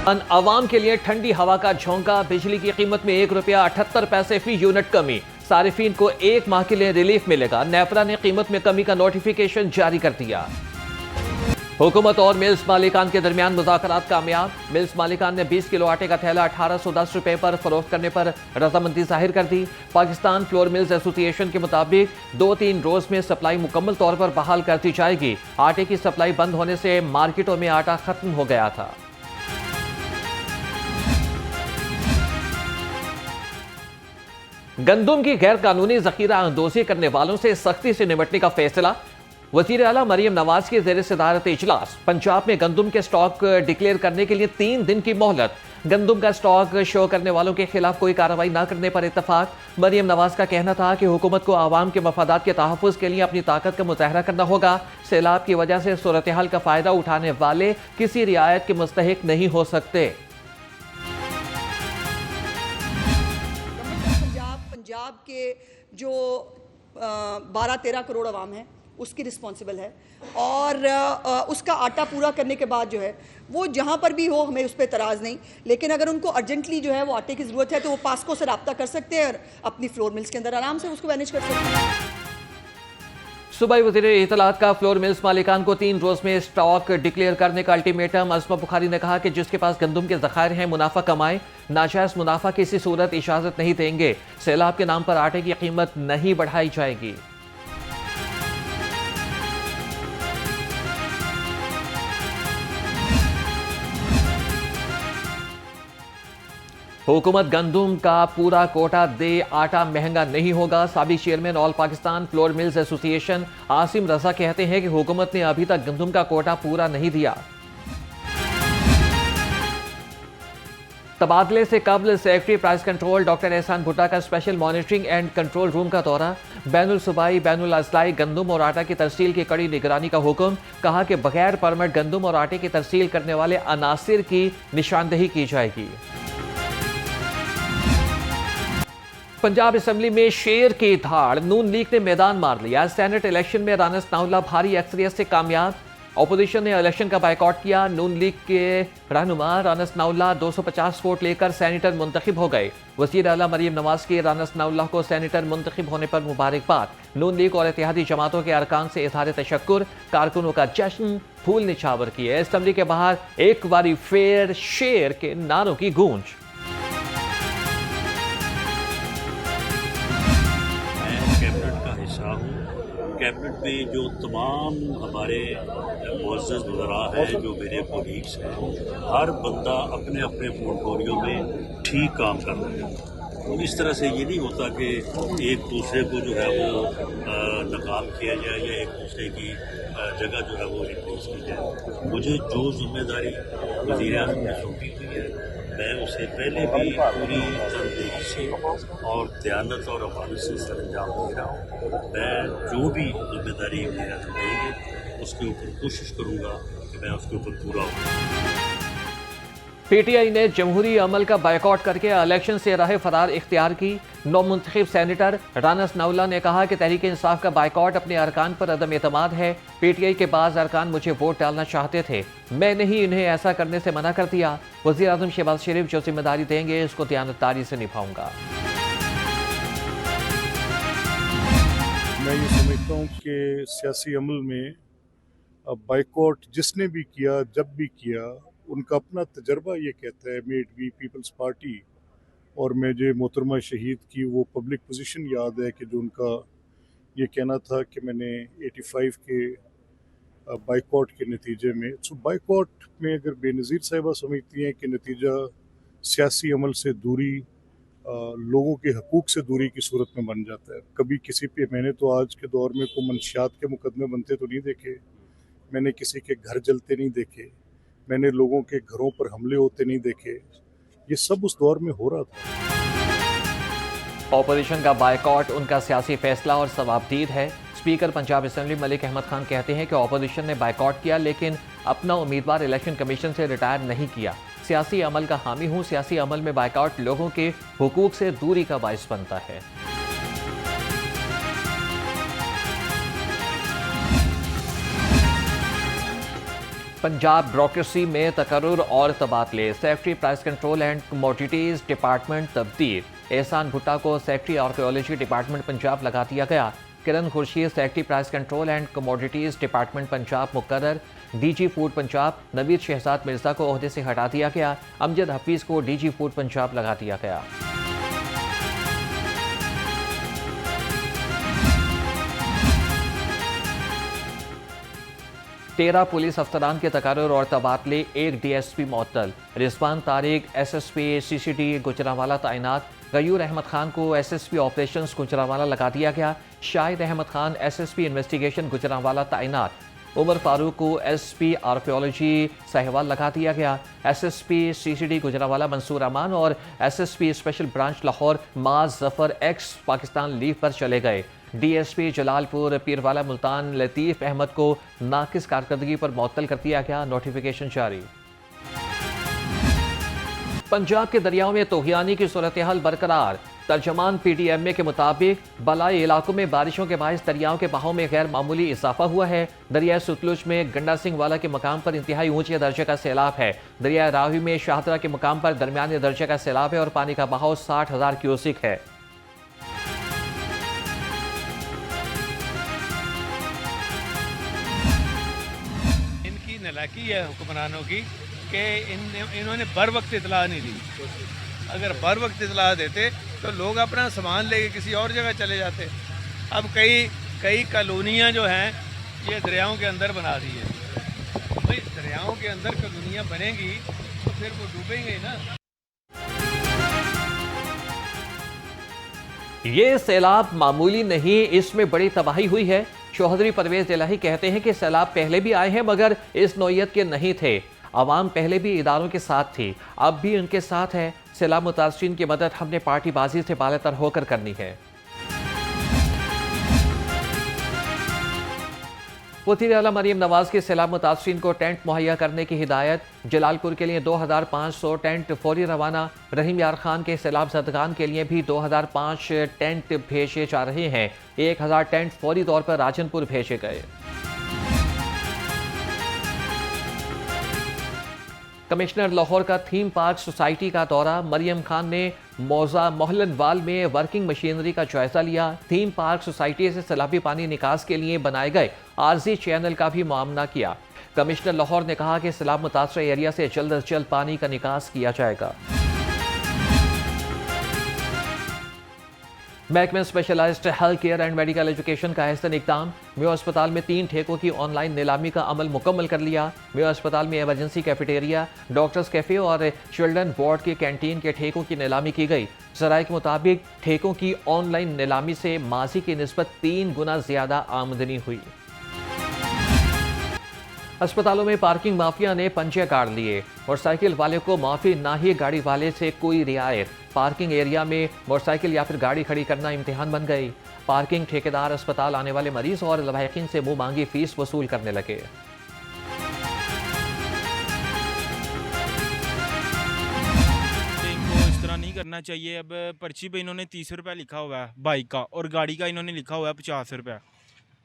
आवाम के लिए ठंडी हवा का झोंका, बिजली की कीमत में ₹1.78 फी यूनिट कमी, सारिफीन को 1 माह के लिए रिलीफ मिलेगा। नेपरा ने कीमत में कमी का नोटिफिकेशन जारी कर दिया। हुकूमत और मिल्स मालिकान के दरमियान मुज़ाकरात कामयाब, मिल्स मालिकान ने 20 किलो आटे का थैला 1810 रुपए पर फरोख्त करने पर रजामंदी जाहिर कर दी। पाकिस्तान फ्लोर मिल्स एसोसिएशन के मुताबिक 2-3 रोज में सप्लाई मुकम्मल तौर पर बहाल कर दी जाएगी। आटे की सप्लाई बंद होने से मार्केटों में आटा खत्म हो गया था। गंदुम की गैर कानूनी जखीरा अंदोजी करने वालों से सख्ती से निपटने का फैसला। वजीर आला मरियम नवाज की ज़ेर सदारत इजलास। पंजाब में गंदुम के स्टॉक डिक्लेयर करने के लिए 3 दिन की मोहलत। गंदुम का स्टॉक शो करने वालों के खिलाफ कोई कार्रवाई न करने पर इत्तफाक। मरियम नवाज का कहना था कि हुकूमत को आवाम के मफादात के तहफ़्फ़ुज़ के लिए अपनी ताकत का मुजाहरा करना होगा। सैलाब की वजह से सूरत हाल का फ़ायदा उठाने वाले किसी रियायत के मुस्तहिक नहीं हो सकते। पंजाब के जो 12-13 करोड़ आवाम है उसकी रिस्पॉन्सिबल है और उसका आटा पूरा करने के बाद जो है वो जहाँ पर भी हो हमें उस पर एतराज़ नहीं, लेकिन अगर उनको अर्जेंटली जो है वो आटे की ज़रूरत है तो वो पास्को से रब्ता कर सकते हैं और अपनी फ्लोर मिल्स के अंदर आराम से उसको मैनेज कर सकते हैं। सूबाई वज़ीर इत्तलात का फ्लोर मिल्स मालिकान को 3 रोज में स्टॉक डिक्लेयर करने का अल्टीमेटम। अज़मा बुखारी ने कहा कि जिसके पास गंदुम के ज़खायर हैं मुनाफा कमाए, नाजायज मुनाफा किसी सूरत इजाज़त नहीं देंगे। सैलाब के नाम पर आटे की कीमत नहीं बढ़ाई जाएगी। हुकूमत गंदुम का पूरा कोटा दे, आटा महंगा नहीं होगा। साबिक chairman all Pakistan flour mills association Asim Raza कहते हैं कि हुकूमत ने अभी तक गंदुम का कोटा पूरा नहीं दिया। तबादले से कबल सेक्रेटरी प्राइस कंट्रोल डॉक्टर एहसान भुट्टा का special monitoring and control room का दौरा। बैनुल सूबाई बैनुल अज़लाई गंदुम और आटा की तरसील की कड़ी निगरानी का हुक्म। कहा कि बगैर परमिट गंदुम और आटे की तरसील करने वाले अनासिर की निशानदेही की जाएगी। पंजाब असेंबली में शेर की धाड़, नून लीग ने मैदान मार लिया। सेनेट इलेक्शन में राना सनाउल्लाह भारी अक्सरियत से कामयाब। अपोजिशन ने इलेक्शन का बायकॉट किया। नून लीग के रहनुमा राना सनाउल्लाह 250 वोट लेकर सेनेटर मुंतखब हो गए। वज़ीर आला मरियम नवाज की राना सनाउल्लाह को सेनेटर मुंतखब होने पर मुबारकबाद। नून लीग और इत्तेहादी जमातों के अरकान से इज़हार तशक्कुर, कारकुनों का जश्न, फूल निछावर किए। असेंबली के बाहर एक बारी फेर शेर के नारों की गूंज। कैबिनेट में जो तमाम हमारे मुअज़्ज़ज़ वज़रा हैं, जो मेरे कोलीग्स हैं, हर बंदा अपने अपने पोर्टफोलियो में ठीक काम कर रहा है। तो इस तरह से ये नहीं होता कि एक दूसरे को जो है वो नाकाम किया जाए या एक दूसरे की जगह जो है वो रिप्लेस की जाए। मुझे जो जिम्मेदारी वज़ीर आज़म ने सौंपी हुई है, मैं उसे पहले भी पूरी तनदेही से और दयानत और अमानत से सरअंजाम दे रहा हूँ। मैं जो भी जिम्मेदारी मेरा देंगे उसके ऊपर कोशिश करूँगा कि मैं उसके ऊपर पूरा हूँ। पीटीआई ने जमहूरी अमल का बायकॉट करके इलेक्शन से राह फरार इख्तियार की। नौमुंतखब सेनेटर राना सनाउल्लाह ने कहा कि तहरीक इंसाफ का बायकॉट अपने अरकान पर अदम एतमाद है। पीटीआई के बाज़ अरकान मुझे वोट डालना चाहते थे, मैंने ही इन्हें ऐसा करने से मना कर दिया। वज़ीर आज़म शहबाज शरीफ जो जिम्मेदारी देंगे इसको दयानतदारी से निभाऊंगा। मैं ये समझता हूँ कि सियासी अमल में बायकॉट जिसने भी किया, जब भी किया, उनका अपना तजर्बा ये कहता है। मेड बी पीपल्स पार्टी और मुझे मोहतरमा शहीद की वो पब्लिक पोजीशन याद है कि जो उनका ये कहना था कि मैंने 85 के बायकॉट के नतीजे में, सो बायकॉट में अगर बेनज़ीर साहिबा समझती हैं कि नतीजा सियासी अमल से दूरी, लोगों के हकूक़ से दूरी की सूरत में बन जाता है। कभी किसी पे, मैंने तो आज के दौर में कोई मंशियात के मुकदमे बनते तो नहीं देखे, मैंने किसी के घर जलते नहीं देखे, मैंने लोगों के घरों पर हमले होते नहीं देखे। ये सब उस दौर में हो रहा था। ऑपोजिशन का बायकॉट उनका सियासी फैसला और सवाबदीद है। स्पीकर पंजाब असेंबली मलिक अहमद खान कहते हैं कि ऑपोजिशन ने बायकॉट किया लेकिन अपना उम्मीदवार इलेक्शन कमीशन से रिटायर नहीं किया। सियासी अमल का हामी हूँ। सियासी अमल में बायकॉट लोगों के हुकूक से दूरी का बाइस बनता है। पंजाब ब्यूरोक्रेसी में तकर्रुर और तबादले, secretary price control and commodities department तब्दील। एहसान भुट्टा को सेक्रेटरी आर्कियोलॉजी डिपार्टमेंट पंजाब लगा दिया गया। Kiran Khurshid secretary price control and commodities department Punjab मुकर्रर। डीजी फूड पंजाब नवीद शहजाद मिर्जा को ओहदे से हटा दिया गया। अमजद हफीज को डीजी फूड पंजाब लगा दिया गया। तेरह पुलिस अफसरान के तकर्रुर और तबादले, एक डीएसपी मुअत्तल। रिजवान तारिक एसएसपी सीसीडी गुजरांवाला तैनात। गयूर अहमद खान को एसएसपी ऑपरेशंस गुजरांवाला लगा दिया गया। शाहिद अहमद खान एसएसपी इन्वेस्टिगेशन गुजरांवाला तैनात। उमर फारूक को एसपी आर्कियोलॉजी साहिवाल लगा दिया गया। एसएसपी सीसीडी गुजरांवाला मंसूर अमान और एसएसपी स्पेशल ब्रांच लाहौर माज जफर एक्स पाकिस्तान लीव पर चले गए। डीएसपी जलालपुर पीरवाला मुल्तान लतीफ़ अहमद को नाकिस कारकर्दगी पर मुअत्तल कर दिया गया। नोटिफिकेशन जारी। पंजाब के दरियाओं में तूफ़ानी की सूरत हाल बरकरार। तर्जमान पीडीएमए के मुताबिक बलाई इलाकों में बारिशों के बायस दरियाओं के बहाव में गैर मामूली इजाफा हुआ है। दरिया सतलुज में गंडा सिंह वाला के मकाम पर इंतहाई ऊंचे दर्जे का सैलाब है। दरिया रावी में शाहदरा के मकाम पर दरमियाने दर्जे का सैलाब है और पानी का बहाव 60,000 क्यूसिक है। इनकी नलायकी है हुक्मरानों की कि इन्होंने बर वक्त इतला नहीं दी। अगर बर वक्त इतला देते तो लोग अपना सामान लेके किसी और जगह चले जाते। अब कई कॉलोनियाँ जो हैं ये दरियाओं के अंदर बना दी है। भाई दरियाओं के अंदर कॉलोनियाँ बनेंगी तो फिर वो डूबेंगे ही ना। ये सैलाब मामूली नहीं, इसमें बड़ी तबाही हुई है। चौधरी परवेज इलाही कहते हैं कि सैलाब पहले भी आए हैं मगर इस नौयत के नहीं थे। आवाम पहले भी इदारों के साथ थी, अब भी उनके साथ है। सैलाब मुतासरीन की मदद हमने पार्टीबाजी से बालातर होकर करनी है। वज़ीर आला मरीम नवाज की सैलाब मुतासरीन को टेंट मुहैया करने की हिदायत। जलालपुर के लिए 2500 टेंट फौरी रवाना। रहीम यार खान के सैलाब ज़दगान के लिए भी 2005 टेंट भेजे जा रहे हैं। 1000 टेंट फौरी तौर पर राजनपुर भेजे गए। कमिश्नर लाहौर का थीम पार्क सोसाइटी का दौरा। मरियम खान ने मौजा मोहल्लनवाल में वर्किंग मशीनरी का जायजा लिया। थीम पार्क सोसाइटी से सैलाबी पानी निकास के लिए बनाए गए आरजी चैनल का भी मुआयना किया। कमिश्नर लाहौर ने कहा कि सैलाब मुतासर एरिया से जल्द अज जल्द पानी का निकास किया जाएगा। महकमे specialised health care and medical education का अहसन इक़दाम। मेयो अस्पताल में 3 ठेकों की ऑनलाइन नीलामी का अमल मुकम्मल कर लिया। मेयो अस्पताल में इमरजेंसी कैफेटेरिया, डॉक्टर्स कैफे और चिल्ड्रन वार्ड के कैंटीन के ठेकों की नीलामी की गई। ज़राए के मुताबिक ठेकों की ऑनलाइन नीलामी से माजी की निस्बत 3 गुना ज्यादा आमदनी हुई। अस्पतालों में पार्किंग माफिया ने पंजे गाड़ लिए। मोटरसाइकिल वाले को माफी ना ही गाड़ी वाले से कोई रियायत। पार्किंग एरिया में मोटरसाइकिल या फिर गाड़ी खड़ी करना इम्तिहान बन गई। पार्किंग ठेकेदार अस्पताल आने वाले मरीज और लवाहिकीन से मुंह मांगी फीस वसूल करने लगे। इनको इस तरह नहीं करना चाहिए। अब पर्ची पे इन्होंने 30 रुपये लिखा हुआ है बाइक का और गाड़ी का इन्होंने लिखा हुआ है 50 रुपये।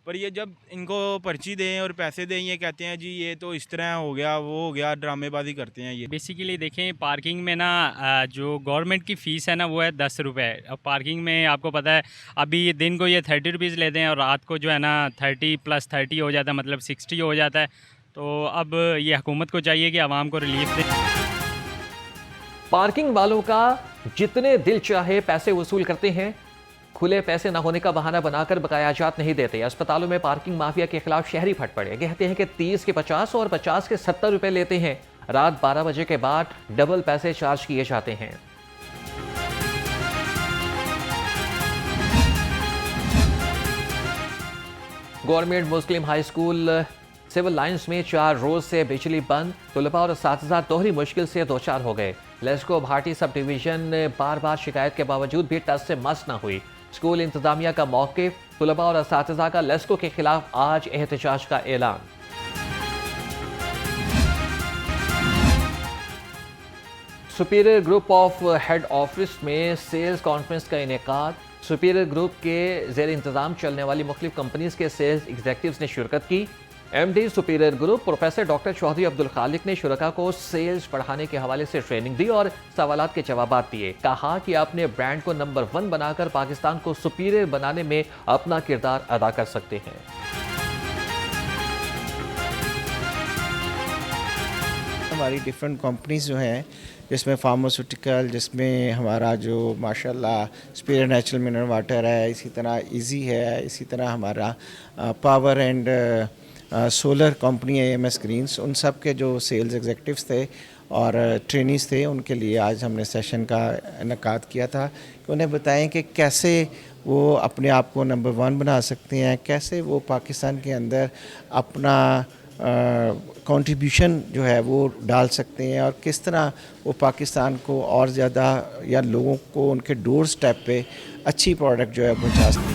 पर ये जब इनको पर्ची दें और पैसे दें ये कहते हैं जी ये तो इस तरह हो गया वो हो गया, ड्रामेबाजी करते हैं ये। बेसिकली देखें पार्किंग में ना जो गवर्नमेंट की फ़ीस है ना वो है 10 रुपये। अब पार्किंग में आपको पता है अभी दिन को ये 30 रुपीज़ लेते हैं और रात को जो है ना 30 + 30 हो जाता है, मतलब 60 हो जाता है। तो अब ये हुकूमत को चाहिए कि आवाम को रिलीफ दे। पार्किंग वालों का जितने दिल चाहे पैसे वसूल करते हैं, खुले पैसे न होने का बहाना बनाकर बकायाजात नहीं देते। अस्पतालों में पार्किंग माफिया के खिलाफ शहरी फट पड़े। कहते हैं कि 30 के 50 और 50 के 70 रुपए लेते हैं। रात 12 बजे के बाद डबल पैसे चार्ज किए जाते हैं। गवर्नमेंट मुस्लिम हाई स्कूल सिविल लाइंस में 4 रोज से बिजली बंद। तलबा और असातिज़ा दोहरी मुश्किल से दो चार हो गए। लेस्को भाटी सब डिवीजन बार बार शिकायत के बावजूद भी टस से मस न हुई। स्कूल इंतजामिया का मौक़िफ़। तलबा और असातिज़ा का लेस्को के खिलाफ आज एहतजाज का ऐलान। Superior group of head office में सेल्स कॉन्फ्रेंस का इनेकाद। सुपीरियर ग्रुप के ज़ेर इंतज़ाम चलने वाली मुख्तलिफ कंपनीज के सेल्स एग्जीक्यूटिव्स ने शिरकत की। MD superior group professor doctor Chaudhry Abdul Khaliq ने शुरका को सेल्स बढ़ाने के हवाले से ट्रेनिंग दी और सवालात के जवाब दिए। कहा कि अपने ब्रांड को नंबर 1 बनाकर पाकिस्तान को सुपीरियर बनाने में अपना किरदार अदा कर सकते हैं। हमारी डिफरेंट कंपनीज जो हैं, जिसमें फार्मास्यूटिकल, जिसमें हमारा जो माशाल्लाह सुपीरियर नेचुरल मिनरल वाटर है, इसी तरह इजी है, इसी तरह हमारा पावर एंड सोलर कंपनी है AMS ग्रीन्स, उन सब के जो सेल्स एग्जीक्यूटिव्स थे और ट्रेनीज़ थे, उनके लिए आज हमने सेशन का इनेकाद किया था कि उन्हें बताएं कि कैसे वो अपने आप को नंबर 1 बना सकते हैं, कैसे वो पाकिस्तान के अंदर अपना कंट्रीब्यूशन जो है वो डाल सकते हैं और किस तरह वो पाकिस्तान को और ज़्यादा या लोगों को उनके डोर स्टेप पे अच्छी प्रोडक्ट जो है पहुंचा सकते हैं।